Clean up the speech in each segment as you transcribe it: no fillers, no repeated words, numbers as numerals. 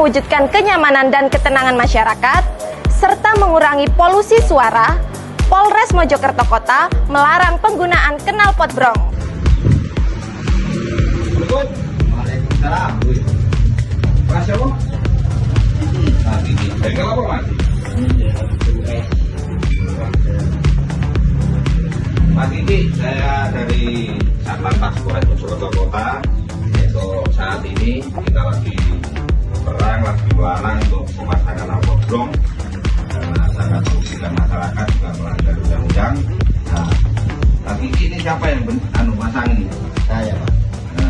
mewujudkan kenyamanan dan ketenangan masyarakat, serta mengurangi polusi suara, Polres Mojokerto Kota melarang penggunaan knalpot brong. Waalaikumsalam. Mas siapa? Dari apa, Mas? Mas ini saya dari Satlantas Polres Mojokerto Kota. Untuk saat ini kita lagi perang, lagi melarang untuk pemasangan knalpot brong karena sangat merugikan masyarakat, juga melanggar undang-undang. Nah, tapi ini siapa yang masang ini? Saya, Pak.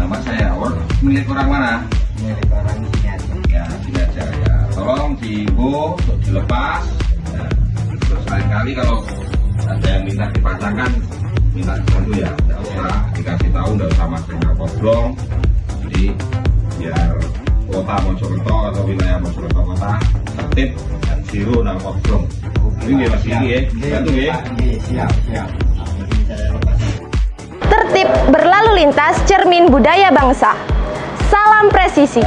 Mas saya, milik orang mana? Milik orang sini aja. Ya, sini aja ya. Tolong dihimbau untuk dilepas. Ya, terus lain kali kalau ada yang minta dipasangkan, minta dibantu ya. Tidak usah dikasih tahu, tidak usah masang knalpot brong. Jadi biar kota Mojokerto atau wilayah Mojokerto Kota tertib dan zero knalpot brong. Ini Mas ini ya, bantu ya. Siap. Ini saya lepas. Tertib berlalu lintas cermin budaya bangsa. Salam presisi.